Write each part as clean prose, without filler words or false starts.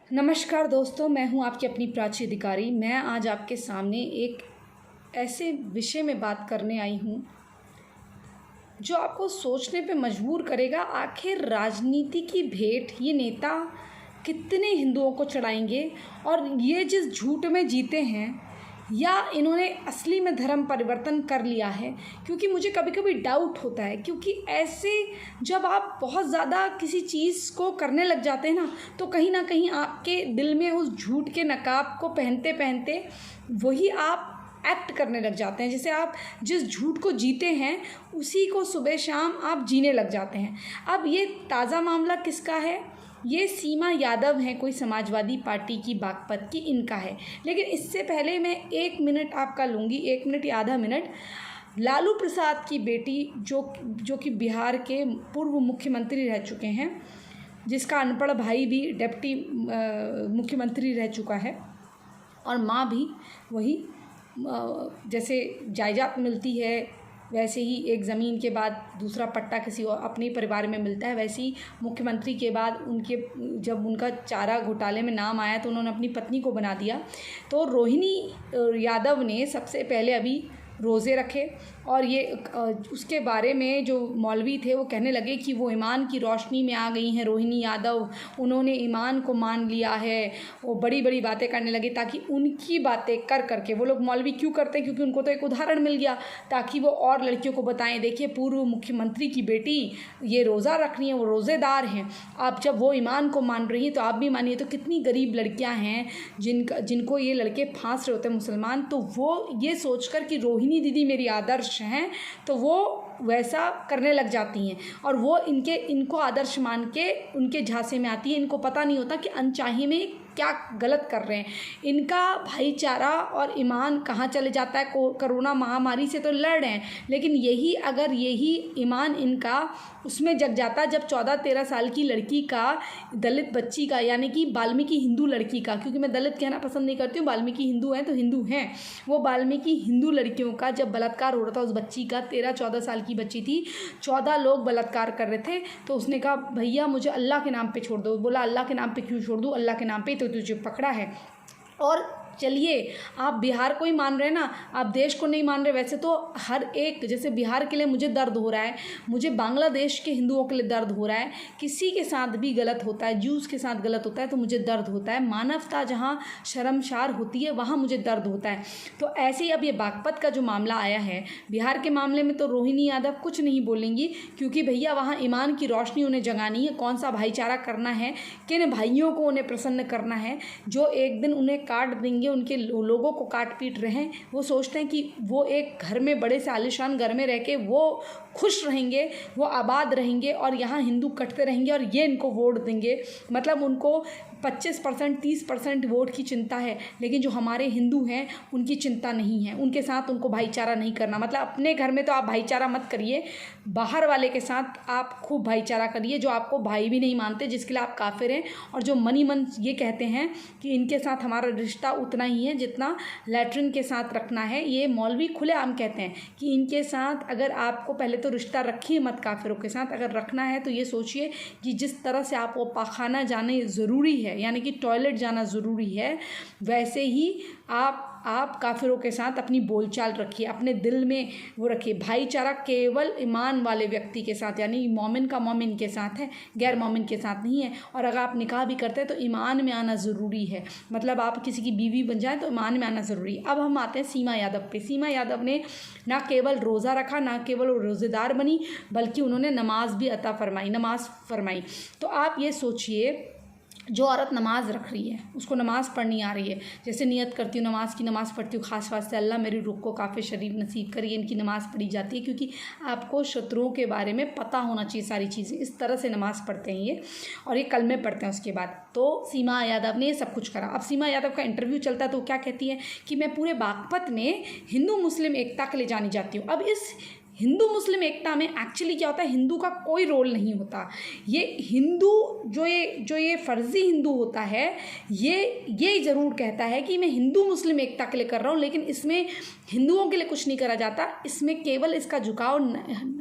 नमस्कार दोस्तों, मैं हूं आपकी अपनी प्राची अधिकारी। मैं आज आपके सामने एक ऐसे विषय में बात करने आई हूं जो आपको सोचने पे मजबूर करेगा। आखिर राजनीति की भेंट ये नेता कितने हिंदुओं को चढ़ाएंगे और ये जिस झूठ में जीते हैं या इन्होंने असली में धर्म परिवर्तन कर लिया है। क्योंकि मुझे कभी कभी डाउट होता है, क्योंकि ऐसे जब आप बहुत ज़्यादा किसी चीज़ को करने लग जाते हैं ना, तो कहीं ना कहीं आपके दिल में उस झूठ के नकाब को पहनते पहनते वही आप एक्ट करने लग जाते हैं। जैसे आप जिस झूठ को जीते हैं उसी को सुबह शाम आप जीने लग जाते हैं। अब ये ताज़ा मामला किसका है? ये सीमा यादव हैं, कोई समाजवादी पार्टी की बागपत की इनका है। लेकिन इससे पहले मैं 1 मिनट आपका लूँगी, 1 मिनट या आधा मिनट। लालू प्रसाद की बेटी जो कि बिहार के पूर्व मुख्यमंत्री रह चुके हैं, जिसका अनपढ़ भाई भी डिप्टी मुख्यमंत्री रह चुका है और माँ भी वही, जैसे जायदाद मिलती है वैसे ही एक ज़मीन के बाद दूसरा पट्टा किसी और अपने परिवार में मिलता है, वैसे ही मुख्यमंत्री के बाद जब उनका चारा घोटाले में नाम आया तो उन्होंने अपनी पत्नी को बना दिया। तो रोहिणी यादव ने सबसे पहले अभी रोज़े रखे और ये उसके बारे में जो मौलवी थे वो कहने लगे कि वो ईमान की रोशनी में आ गई हैं रोहिणी यादव, उन्होंने ईमान को मान लिया है। वो बड़ी बड़ी बातें करने लगे ताकि उनकी बातें कर करके, वो लोग मौलवी क्यों करते हैं? क्योंकि उनको तो एक उदाहरण मिल गया, ताकि वो और लड़कियों को बताएं, देखिए पूर्व मुख्यमंत्री की बेटी ये रोज़ा रख रही हैं, वो रोज़ेदार हैं। आप जब वो ईमान को मान रही हैं तो आप भी मानिए। तो कितनी गरीब लड़कियाँ हैं जिनको ये लड़के फांस रहे होते हैं मुसलमान, तो वो ये सोच कर कि रोहिणी दीदी मेरी आदर्श हैं, तो वो वैसा करने लग जाती हैं और वो इनको आदर्श मान के उनके झांसे में आती है। इनको पता नहीं होता कि अनचाही में क्या गलत कर रहे हैं। इनका भाईचारा और ईमान कहाँ चले जाता है। कोरोना महामारी से तो लड़ रहे हैं, लेकिन यही ईमान इनका उसमें जग जाता जब 14-13 साल की लड़की का, दलित बच्ची का, यानी कि वाल्मीकि हिंदू लड़की का, क्योंकि मैं दलित कहना पसंद नहीं करती हूँ, वाल्मीकि हिंदू हैं तो हिंदू हैं, वो वाल्मीकि हिंदू लड़कियों का जब बलात्कार हो रहा था, उस बच्ची का 13-14 साल की बच्ची थी, 14 लोग बलात्कार कर रहे थे। तो उसने कहा भैया मुझे अल्लाह के नाम पे छोड़ दो। बोला अल्लाह के नाम पे क्यों छोड़ दूँ? अल्लाह के नाम पे तो तुझे पकड़ा है। और चलिए, आप बिहार को ही मान रहे हैं ना, आप देश को नहीं मान रहे। वैसे तो हर एक, जैसे बिहार के लिए मुझे दर्द हो रहा है, मुझे बांग्लादेश के हिंदुओं के लिए दर्द हो रहा है, किसी के साथ भी गलत होता है, ज्यूज़ के साथ गलत होता है तो मुझे दर्द होता है। मानवता जहाँ शर्मसार होती है वहाँ मुझे दर्द होता है। तो ऐसे ही अब ये बागपत का जो मामला आया है, बिहार के मामले में तो रोहिणी यादव कुछ नहीं बोलेंगी, क्योंकि भैया वहाँ ईमान की रोशनी उन्हें जगानी है। कौन सा भाईचारा करना है, किन भाइयों को उन्हें प्रसन्न करना है जो एक दिन उन्हें काट देंगे, उनके लोगों को काट पीट रहे हैं। वो सोचते हैं कि वो एक घर में, बड़े से आलीशान घर में रह के वो खुश रहेंगे, वो आबाद रहेंगे और यहाँ हिंदू कटते रहेंगे और ये इनको वोट देंगे। मतलब उनको 25%, 30% वोट की चिंता है, लेकिन जो हमारे हिंदू हैं उनकी चिंता नहीं है। उनके साथ उनको भाईचारा नहीं करना। मतलब अपने घर में तो आप भाईचारा मत करिए, बाहर वाले के साथ आप खूब भाईचारा करिए, जो आपको भाई भी नहीं मानते, जिसके लिए आप काफिर हैं, और जो मन ये कहते हैं कि इनके साथ हमारा रिश्ता उतना ही है जितना लैट्रिन के साथ रखना है। ये मौलवी खुलेआम कहते हैं कि इनके साथ अगर आपको, पहले तो रिश्ता रखिए मत काफिरों के साथ, अगर रखना है तो ये सोचिए कि जिस तरह से आपको पाखाना जाने ज़रूरी है, यानी कि टॉयलेट जाना ज़रूरी है, वैसे ही आप काफिरों के साथ अपनी बोलचाल रखिए, अपने दिल में वो रखिए। भाईचारा केवल ईमान वाले व्यक्ति के साथ, यानी मोमिन का मोमिन के साथ है, गैर मोमिन के साथ नहीं है। और अगर आप निकाह भी करते हैं तो ईमान में आना ज़रूरी है। मतलब आप किसी की बीवी बन जाए तो ईमान में आना ज़रूरी है। अब हम आते हैं सीमा यादव पे। सीमा यादव ने ना केवल रोज़ा रखा, ना केवल वो रोज़ेदार बनी, बल्कि उन्होंने नमाज भी नमाज फरमाई। तो आप ये सोचिए, जो औरत नमाज़ रख रही है, उसको नमाज़ पढ़नी आ रही है, जैसे नियत करती हूँ नमाज़ पढ़ती हूँ, खास वास्ते अल्लाह मेरी रूह को काफ़ी शरीफ नसीब करिए, इनकी नमाज़ पढ़ी जाती है, क्योंकि आपको शत्रुओं के बारे में पता होना चाहिए सारी चीज़ें। इस तरह से नमाज़ पढ़ते हैं ये, और ये कलमे पढ़ते हैं उसके बाद। तो सीमा यादव ने ये सब कुछ करा। अब सीमा यादव का इंटरव्यू चलता है तो क्या कहती है कि मैं पूरे बागपत में हिंदू मुस्लिम एकता के लिए जानी जाती हूँ। अब इस हिंदू मुस्लिम एकता में एक्चुअली क्या होता है, हिंदू का कोई रोल नहीं होता। ये हिंदू जो ये फर्जी हिंदू होता है, ये ज़रूर कहता है कि मैं हिंदू मुस्लिम एकता के लिए कर रहा हूँ, लेकिन इसमें हिंदुओं के लिए कुछ नहीं करा जाता। इसमें केवल इसका झुकाव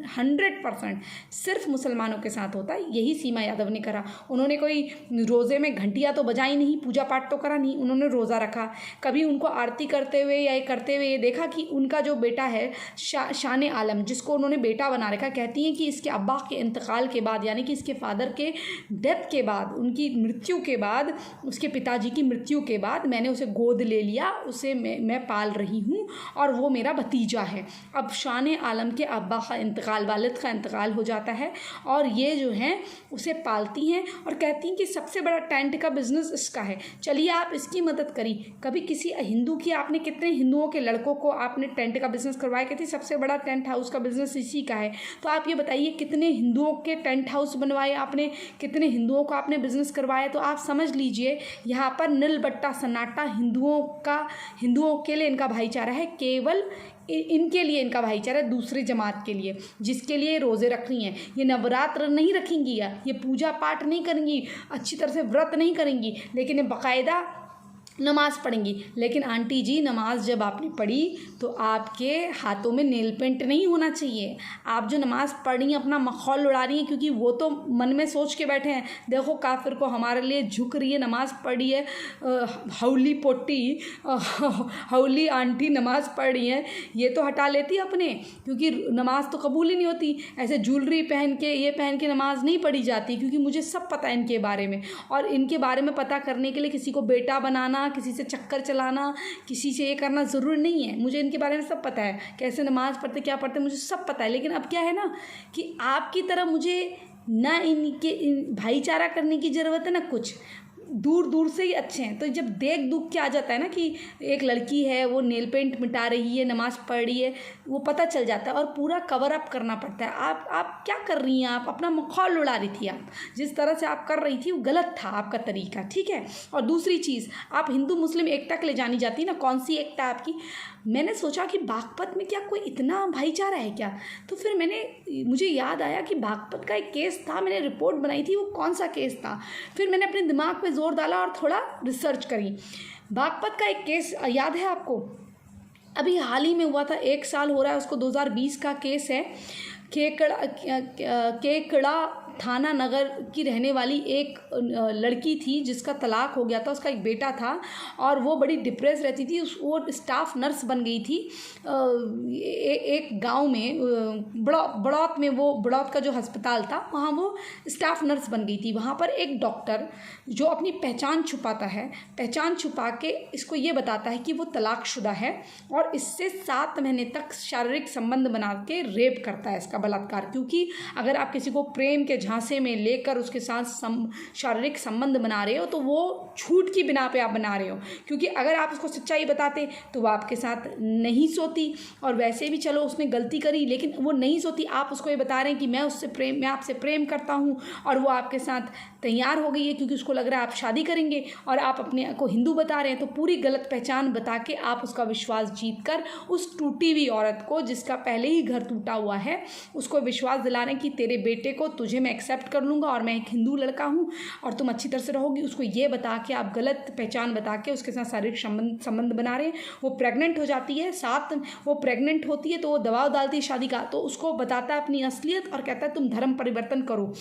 100% सिर्फ मुसलमानों के साथ होता है। यही सीमा यादव ने करा। उन्होंने कोई रोज़े में घंटियाँ तो बजाई नहीं, पूजा पाठ तो करा नहीं, उन्होंने रोज़ा रखा। कभी उनको आरती करते हुए या करते हुए ये देखा कि उनका जो बेटा है शान आलम, जिसको उन्होंने बेटा बना रखा, कहती हैं कि इसके अब्बा के इंतकाल के बाद, यानी कि इसके फादर के डेथ के बाद, उनकी मृत्यु के बाद, उसके पिताजी की मृत्यु के बाद मैंने उसे गोद ले लिया, उसे मैं पाल रही हूँ और वो मेरा भतीजा है। अब शान आलम के अब्बा का इंतकाल, वालिद का इंतकाल हो जाता है और ये जो हैं उसे पालती हैं और कहती हैं कि सबसे बड़ा टेंट का बिज़नेस इसका है, चलिए आप इसकी मदद करी। कभी किसी हिंदू की, आपने कितने हिंदुओं के लड़कों को आपने टेंट का बिज़नेस करवाया, कहती सबसे बड़ा टेंट हाउस का बिज़नेस इसी का है। तो आप ये बताइए कितने हिंदुओं के टेंट हाउस बनवाए आपने, कितने हिंदुओं को आपने बिज़नेस करवाया। तो आप समझ लीजिए यहाँ पर नील बट्टा सन्नाटा हिंदुओं के लिए इनका भाईचारा है, केवल इनके लिए इनका भाईचारा है, दूसरी जमात के लिए, जिसके लिए रोज़े रखनी है। ये नवरात्र नहीं रखेंगी, ये पूजा पाठ नहीं करेंगी, अच्छी तरह से व्रत नहीं करेंगी, लेकिन ये बाकायदा नमाज़ पढ़ेंगी। लेकिन आंटी जी, नमाज जब आपने पढ़ी तो आपके हाथों में नेल पेंट नहीं होना चाहिए। आप जो नमाज़ पढ़ रही हैं अपना मखौल उड़ा रही हैं, क्योंकि वो तो मन में सोच के बैठे हैं, देखो काफिर को हमारे लिए झुक रही है, नमाज़ पढ़ी है, हौली पोटी हौली आंटी नमाज़ पढ़ रही हैं, ये तो हटा लेती अपने, क्योंकि नमाज़ तो कबूल ही नहीं होती। ऐसे ज्वेलरी पहन के, ये पहन के नमाज़ नहीं पढ़ी जाती, क्योंकि मुझे सब पता है इनके बारे में। और इनके बारे में पता करने के लिए किसी को बेटा बनाना, किसी से चक्कर चलाना, किसी से ये करना ज़रूरी नहीं है। मुझे इनके बारे में सब पता है, कैसे नमाज़ पढ़ते, क्या पढ़ते, मुझे सब पता है। लेकिन अब क्या है ना कि आपकी तरह मुझे ना इनके भाईचारा करने की ज़रूरत है ना कुछ, दूर दूर से ही अच्छे हैं। तो जब देख दुख के आ जाता है ना कि एक लड़की है वो नेल पेंट मिटा रही है, नमाज़ पढ़ रही है, वो पता चल जाता है और पूरा कवर अप करना पड़ता है। आप क्या कर रही हैं, आप अपना मखौल उड़ा रही थी। आप जिस तरह से आप कर रही थी वो गलत था आपका तरीका, ठीक है। और दूसरी चीज़, आप हिंदू मुस्लिम एकता के लिए जानी जाती है ना, कौन सी एकता आपकी। मैंने सोचा कि बागपत में क्या कोई इतना भाईचारा है क्या, तो फिर मुझे याद आया कि बागपत का एक केस था, मैंने रिपोर्ट बनाई थी, वो कौन सा केस था। फिर मैंने अपने दिमाग पे जोर डाला और थोड़ा रिसर्च करी। बागपत का एक केस याद है आपको, अभी हाल ही में हुआ था, 1 साल हो रहा है उसको, 2020 का केस है। केकड़ा थाना नगर की रहने वाली एक लड़की थी जिसका तलाक हो गया था, उसका एक बेटा था और वो बड़ी डिप्रेस रहती थी। वो स्टाफ नर्स बन गई थी एक गांव में, बड़ौत में, वो बड़ौत का जो अस्पताल था वहाँ वो स्टाफ नर्स बन गई थी। वहाँ पर एक डॉक्टर जो अपनी पहचान छुपाता है, पहचान छुपा के इसको ये बताता है कि वो तलाकशुदा है और इससे 7 महीने तक शारीरिक संबंध बना के रेप करता है, इसका बलात्कार। क्योंकि अगर आप किसी को प्रेम के झांसे में लेकर उसके साथ शारीरिक संबंध बना रहे हो तो वो झूठ की बिना पे आप बना रहे हो, क्योंकि अगर आप उसको सच्चाई बताते तो वो आपके साथ नहीं सोती। और वैसे भी चलो उसने गलती करी लेकिन वो नहीं सोती, आप उसको ये बता रहे हैं कि मैं आपसे प्रेम करता हूँ और वो आपके साथ तैयार हो गई है क्योंकि उसको लग रहा है आप शादी करेंगे और आप अपने को हिंदू बता रहे हैं। तो पूरी गलत पहचान बता के आप उसका विश्वास जीत कर उस टूटी हुई औरत को, जिसका पहले ही घर टूटा हुआ है, उसको विश्वास दिला रहे हैं कि तेरे बेटे को तुझे मैं एक्सेप्ट कर लूँगा और मैं एक हिंदू लड़का हूँ और तुम अच्छी तरह से रहोगी। उसको ये बता के आप गलत पहचान बता के उसके साथ शारीरिक संबंध बना रहे हैं। वो प्रेग्नेंट हो जाती है, साथ वो प्रेग्नेंट होती है तो वो दबाव डालती है शादी का, तो उसको बताता है अपनी असलियत और कहता है तुम धर्म परिवर्तन करो।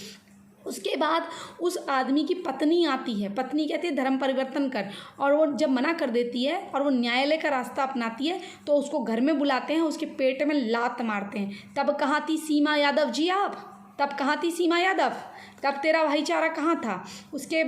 उसके बाद उस आदमी की पत्नी आती है, पत्नी कहती है धर्म परिवर्तन कर, और वो जब मना कर देती है और वो न्यायालय का रास्ता अपनाती है तो उसको घर में बुलाते हैं, उसके पेट में लात मारते हैं। तब कहाँ थी सीमा यादव जी आप, तब कहाँ थी सीमा यादव, तब तेरा भाईचारा कहाँ था। उसके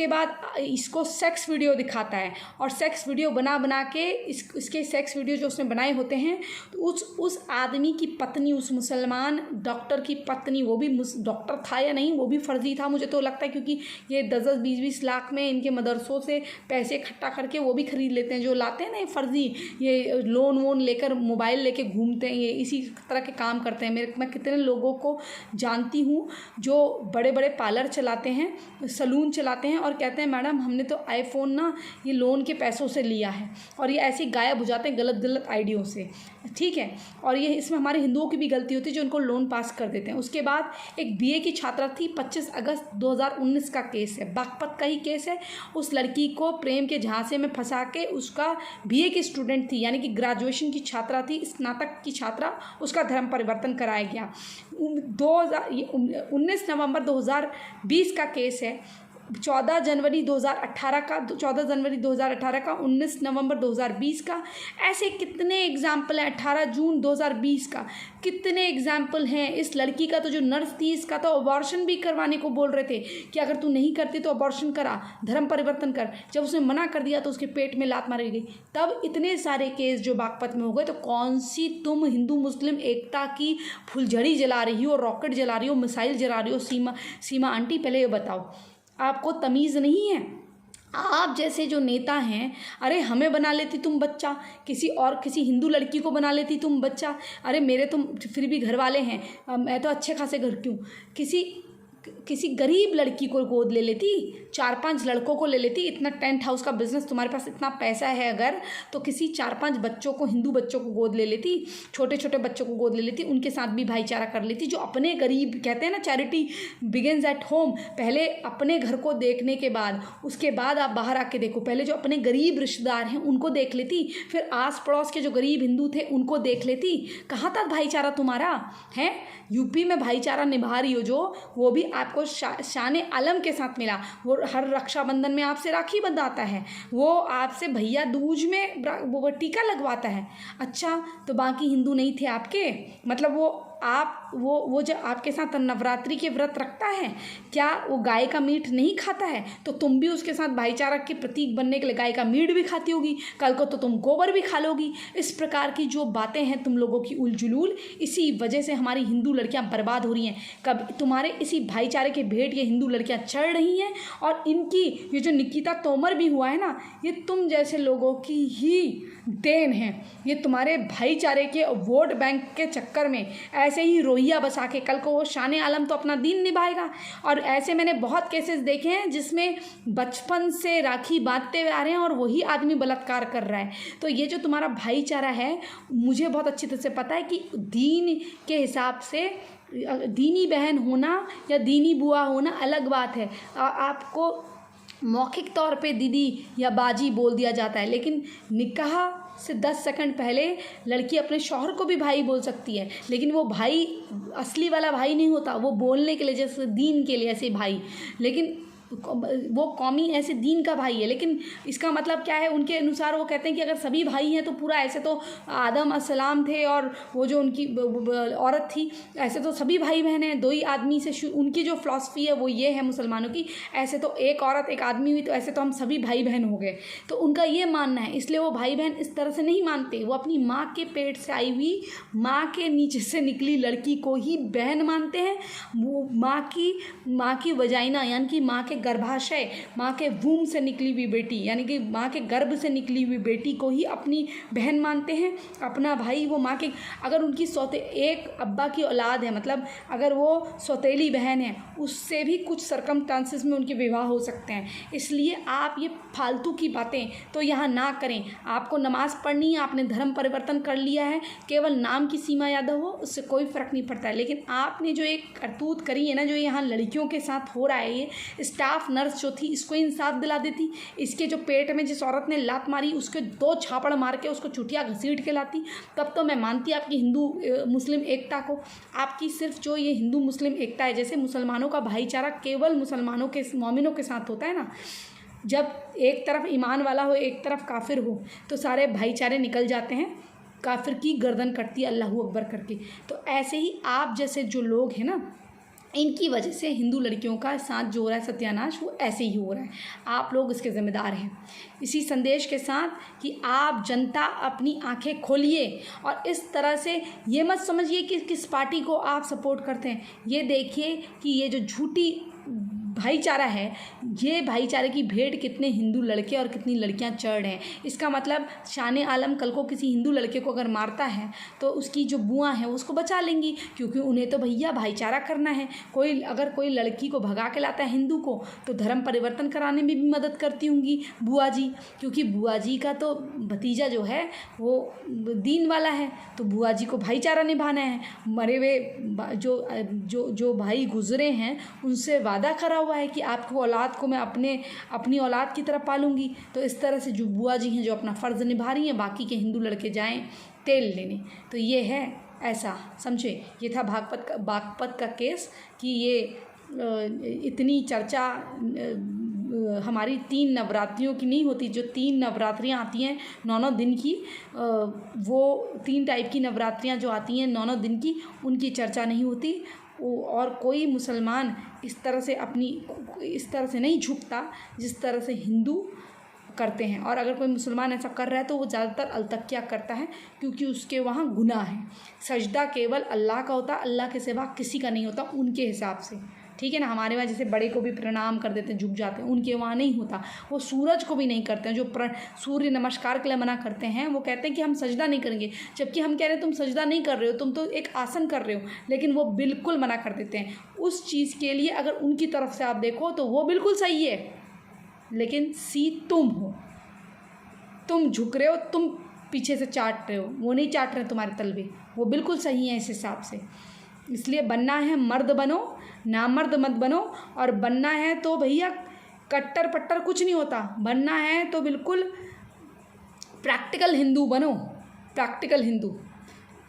बाद इसको सेक्स वीडियो दिखाता है और सेक्स वीडियो बना के इसके सेक्स वीडियो जो उसने बनाए होते हैं तो उस आदमी की पत्नी, उस मुसलमान डॉक्टर की पत्नी, वो भी डॉक्टर था या नहीं वो भी फर्जी था मुझे तो लगता है, क्योंकि ये 10-20 लाख में इनके मदरसों से पैसे इकट्ठा करके वो भी खरीद लेते हैं, जो लाते हैं ना ये फर्जी, ये लोन वोन लेकर मोबाइल लेके घूमते हैं, ये इसी तरह के काम करते हैं। मैं कितने लोगों को जानती हूँ जो बड़े बड़े पार्लर चलाते हैं, सलून चलाते हैं हैं और कहते हैं मैडम हमने तो आईफोन ना ये लोन के पैसों से लिया है, और ये ऐसे ही गायब हो जाते हैं गलत गलत आईडियों से, ठीक है। और ये इसमें हमारे हिंदुओं की भी गलती होती है जो उनको लोन पास कर देते हैं। उसके बाद एक बीए की छात्रा थी, 25 अगस्त 2019 का केस है, बागपत का ही केस है। उस लड़की को प्रेम के झांसे में फंसा के, उसका बीए की स्टूडेंट थी यानी कि ग्रेजुएशन की छात्रा थी, स्नातक की छात्रा, उसका धर्म परिवर्तन कराया गया। 19 नवंबर 2020 का केस है, 14 जनवरी 2018 का, 14 जनवरी 2018 का, 19 नवंबर 2020 का। ऐसे कितने एग्जाम्पल हैं, 18 जून 2020 का, कितने एग्जाम्पल हैं। इस लड़की का तो जो नर्स थी, इसका तो अबॉर्शन भी करवाने को बोल रहे थे कि अगर तू नहीं करती तो अबॉर्शन करा, धर्म परिवर्तन कर। जब उसने मना कर दिया तो उसके पेट में लात मारी गई। तब इतने सारे केस जो बागपत में हो गए। तो कौन सी तुम हिंदू मुस्लिम एकता की फुलझड़ी जला रही हो, रॉकेट जला रही हो, मिसाइल जला रही हो? सीमा आंटी पहले ये बताओ, आपको तमीज़ नहीं है? आप जैसे जो नेता हैं, अरे हमें बना लेती तुम बच्चा, किसी हिंदू लड़की को बना लेती तुम बच्चा। अरे मेरे तो फिर भी घर वाले हैं, मैं तो अच्छे खासे घर की हूँ। किसी गरीब लड़की को गोद ले लेती, 4-5 लड़कों को ले लेती। इतना टेंट हाउस का बिजनेस, तुम्हारे पास इतना पैसा है अगर, तो किसी 4-5 बच्चों को, हिंदू बच्चों को गोद ले लेती, छोटे छोटे बच्चों को गोद ले लेती, उनके साथ भी भाईचारा कर लेती। जो अपने गरीब, कहते हैं ना चैरिटी बिगिंस एट होम, पहले अपने घर को देखने के बाद उसके बाद आप बाहर आके देखो। पहले जो अपने गरीब रिश्तेदार हैं उनको देख लेती, फिर आस पड़ोस के जो गरीब हिंदू थे उनको देख लेती। कहाँ तक भाईचारा तुम्हारा है? यूपी में भाईचारा निभा रही हो जो, वो भी आपको शान आलम के साथ मिला। वो हर रक्षाबंधन में आपसे राखी बंधाता है, वो आपसे भैया दूज में वो टीका लगवाता है। अच्छा, तो बाकी हिंदू नहीं थे आपके? मतलब वो जो आपके साथ नवरात्रि के व्रत रखता है, क्या वो गाय का मीट नहीं खाता है? तो तुम भी उसके साथ भाईचारा के प्रतीक बनने के लिए गाय का मीट भी खाती होगी, कल को तो तुम गोबर भी खा लोगी। इस प्रकार की जो बातें हैं तुम लोगों की उलझुलूल, इसी वजह से हमारी हिंदू लड़कियां बर्बाद हो रही हैं। कब तुम्हारे इसी भाईचारे के भेंट ये हिंदू लड़कियां चढ़ रही हैं। और इनकी ये जो निकिता तोमर भी हुआ है ना, ये तुम जैसे लोगों की ही देन है। ये तुम्हारे भाईचारे के वोट बैंक के चक्कर में ऐसे ही रोहिया बसा के, कल को वो शान आलम तो अपना दीन निभाएगा। और ऐसे मैंने बहुत केसेस देखे हैं जिसमें बचपन से राखी बांधते हुए आ रहे हैं और वही आदमी बलात्कार कर रहा है। तो ये जो तुम्हारा भाईचारा है, मुझे बहुत अच्छी तरह से पता है कि दीन के हिसाब से दीनी बहन होना या दीनी बुआ होना अलग बात है। आपको मौखिक तौर पे दीदी या बाजी बोल दिया जाता है, लेकिन निकाह से 10 सेकंड पहले लड़की अपने शौहर को भी भाई बोल सकती है। लेकिन वो भाई असली वाला भाई नहीं होता, वो बोलने के लिए, जैसे दीन के लिए ऐसे भाई, लेकिन वो कौमी ऐसे दीन का भाई है। लेकिन इसका मतलब क्या है, उनके अनुसार वो कहते हैं कि अगर सभी भाई हैं तो पूरा, ऐसे तो आदम अस्सलाम थे और वो जो उनकी औरत थी, ऐसे तो सभी भाई बहन हैं, 2 ही आदमी से। उनकी जो फिलॉसफी है वो ये है मुसलमानों की, ऐसे तो एक औरत एक आदमी हुई तो ऐसे तो हम सभी भाई बहन हो गए। तो उनका ये मानना है, इसलिए वो भाई बहन इस तरह से नहीं मानते। वो अपनी माँ के पेट से आई हुई, माँ के नीचे से निकली लड़की को ही बहन मानते हैं। वो माँ की वजाइना यानी कि माँ के गर्भाशय, माँ के वूम से निकली हुई बेटी यानी कि माँ के गर्भ से निकली हुई बेटी को ही अपनी बहन मानते हैं, अपना भाई। वो माँ के, अगर उनकी एक अब्बा की औलाद है, मतलब अगर वो सौतेली बहन है, उससे भी कुछ सर्कमस्टांसेस में उनके विवाह हो सकते हैं। इसलिए आप ये फालतू की बातें तो यहाँ ना करें। आपको नमाज़ पढ़नी है, आपने धर्म परिवर्तन कर लिया है, केवल नाम की सीमा यादव हो, उससे कोई फ़र्क नहीं पड़ता है। लेकिन आपने जो एक करतूत करी है ना, जो यहाँ लड़कियों के साथ हो रहा है, ये स्टाफ नर्स जो थी इसको इंसाफ दिला देती। इसके जो पेट में जिस औरत ने लात मारी उसके 2 छापड़ मार के उसको चुटिया घसीट के लाती, तब तो मैं मानती आपकी हिंदू मुस्लिम एकता को। आपकी सिर्फ जो ये हिंदू मुस्लिम एकता है, जैसे मुसलमानों का भाईचारा केवल मुसलमानों के, मोमिनों के साथ होता है ना, जब एक तरफ ईमान वाला हो एक तरफ काफिर हो तो सारे भाईचारे निकल जाते हैं, काफिर की गर्दन कटती है अल्लाहू अकबर करके। तो ऐसे ही आप जैसे जो लोग हैं ना, इनकी वजह से हिंदू लड़कियों का साथ जो हो रहा है सत्यानाश, वो ऐसे ही हो रहा है। आप लोग इसके ज़िम्मेदार हैं। इसी संदेश के साथ कि आप जनता अपनी आंखें खोलिए और इस तरह से ये मत समझिए कि किस पार्टी को आप सपोर्ट करते हैं। ये देखिए कि ये जो झूठी भाईचारा है, ये भाईचारे की भेंट कितने हिंदू लड़के और कितनी लड़कियां चढ़ रहे हैं। इसका मतलब शान आलम कल को किसी हिंदू लड़के को अगर मारता है तो उसकी जो बुआ हैं उसको बचा लेंगी, क्योंकि उन्हें तो भैया भाईचारा करना है। अगर कोई लड़की को भगा के लाता है हिंदू को तो धर्म परिवर्तन कराने में भी मदद करती होंगी बुआ जी, क्योंकि बुआ जी का तो भतीजा जो है वो दीन वाला है, तो बुआ जी को भाईचारा निभाना है। मरे हुए जो भाई गुजरे हैं उनसे वादा करा हुआ है कि आपको औलाद को मैं अपनी औलाद की तरह पालूंगी। तो इस तरह से जो बुआ जी हैं जो अपना फ़र्ज़ निभा रही हैं, बाकी के हिंदू लड़के जाएं तेल लेने। तो ये है, ऐसा समझे। ये था बागपत का केस कि ये इतनी चर्चा हमारी 3 नवरात्रियों की नहीं होती। जो 3 नवरात्रियाँ आती हैं 9 दिन की, वो 3 टाइप की नवरात्रियाँ जो आती हैं 9 दिन की, उनकी चर्चा नहीं होती। और कोई मुसलमान इस तरह से नहीं झुकता जिस तरह से हिंदू करते हैं। और अगर कोई मुसलमान ऐसा कर रहा है तो वो ज़्यादातर अलतकिया करता है, क्योंकि उसके वहाँ गुनाह है। सजदा केवल अल्लाह का होता, अल्लाह के सिवा किसी का नहीं होता उनके हिसाब से, ठीक है ना। हमारे वहाँ जैसे बड़े को भी प्रणाम कर देते हैं, झुक जाते हैं, उनके वहाँ नहीं होता। वो सूरज को भी नहीं करते हैं। जो सूर्य नमस्कार के लिए मना करते हैं वो कहते हैं कि हम सजदा नहीं करेंगे, जबकि हम कह रहे हैं तुम सजदा नहीं कर रहे हो, तुम तो एक आसन कर रहे हो, लेकिन वो बिल्कुल मना कर देते हैं उस चीज़ के लिए। अगर उनकी तरफ से आप देखो तो वो बिल्कुल सही है, लेकिन तुम हो, तुम झुक रहे हो, तुम पीछे से चाट रहे हो, वो नहीं चाट रहे तुम्हारे तलवे, वो बिल्कुल सही है इस हिसाब से। इसलिए बनना है मर्द बनो, नामर्द मत बनो। और बनना है तो भैया कट्टर पट्टर कुछ नहीं होता, बनना है तो बिल्कुल प्रैक्टिकल हिंदू बनो, प्रैक्टिकल हिंदू।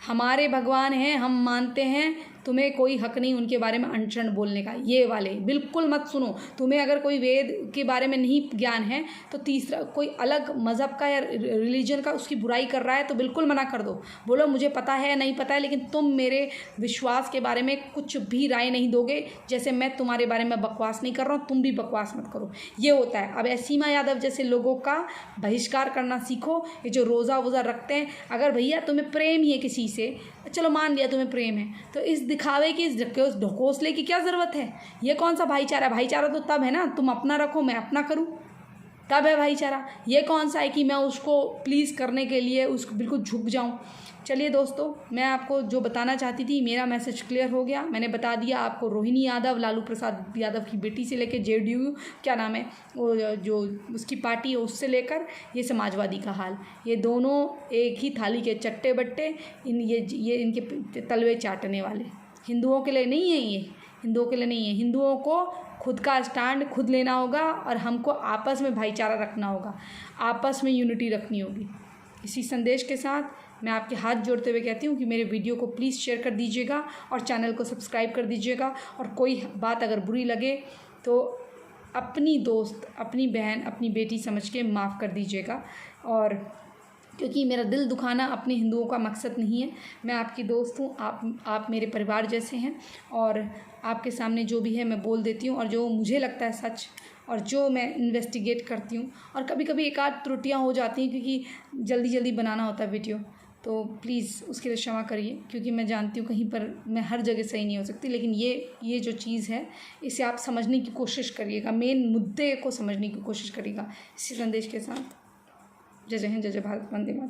हमारे भगवान हैं, हम मानते हैं, तुम्हें कोई हक नहीं उनके बारे में अनचढ़ बोलने का। ये वाले बिल्कुल मत सुनो। तुम्हें अगर कोई वेद के बारे में नहीं ज्ञान है तो तीसरा कोई अलग मज़हब का या रिलीजन का उसकी बुराई कर रहा है तो बिल्कुल मना कर दो। बोलो मुझे पता है नहीं पता है, लेकिन तुम मेरे विश्वास के बारे में कुछ भी राय नहीं दोगे। जैसे मैं तुम्हारे बारे में बकवास नहीं कर रहा हूँ, तुम भी बकवास मत करो। ये होता है। अब सीमा यादव जैसे लोगों का बहिष्कार करना सीखो, ये जो रोज़ा वोज़ा रखते हैं। अगर भैया तुम्हें प्रेम ही है किसी से, चलो मान लिया तुम्हें प्रेम है, तो इस दिखावे की, इस ढकोसले की क्या ज़रूरत है। ये कौन सा भाईचारा? भाईचारा तो तब है ना तुम अपना रखो मैं अपना करूँ, तब है भाईचारा। ये कौन सा है कि मैं उसको प्लीज़ करने के लिए उसको बिल्कुल झुक जाऊँ। चलिए दोस्तों, मैं आपको जो बताना चाहती थी, मेरा मैसेज क्लियर हो गया। मैंने बता दिया आपको। रोहिणी यादव, लालू प्रसाद यादव की बेटी से लेकर JDU क्या नाम है वो जो उसकी पार्टी है उससे लेकर ये समाजवादी का हाल, ये दोनों एक ही थाली के चट्टे बट्टे। ये इनके तलवे चाटने वाले। हिंदुओं के लिए नहीं है ये, हिंदुओं के लिए नहीं है। हिंदुओं को खुद का स्टैंड खुद लेना होगा और हमको आपस में भाईचारा रखना होगा, आपस में यूनिटी रखनी होगी। इसी संदेश के साथ मैं आपके हाथ जोड़ते हुए कहती हूँ कि मेरे वीडियो को प्लीज़ शेयर कर दीजिएगा और चैनल को सब्सक्राइब कर दीजिएगा। और कोई बात अगर बुरी लगे तो अपनी दोस्त, अपनी बहन, अपनी बेटी समझ के माफ़ कर दीजिएगा। और क्योंकि मेरा दिल दुखाना अपने हिंदुओं का मकसद नहीं है। मैं आपकी दोस्त हूँ, आप मेरे परिवार जैसे हैं। और आपके सामने जो भी है मैं बोल देती हूँ, और जो मुझे लगता है सच, और जो मैं इन्वेस्टिगेट करती हूँ। और कभी कभी एक आध त्रुटियाँ हो जाती हैं क्योंकि जल्दी जल्दी बनाना होता है वीडियो, तो प्लीज़ उसके लिए क्षमा करिए। क्योंकि मैं जानती हूँ कहीं पर मैं हर जगह सही नहीं हो सकती, लेकिन ये जो चीज़ है इसे आप समझने की कोशिश करिएगा, मेन मुद्दे को समझने की कोशिश करिएगा। इसी संदेश के साथ जय जय हिंद, जय जय भारत, वंदे मातरम।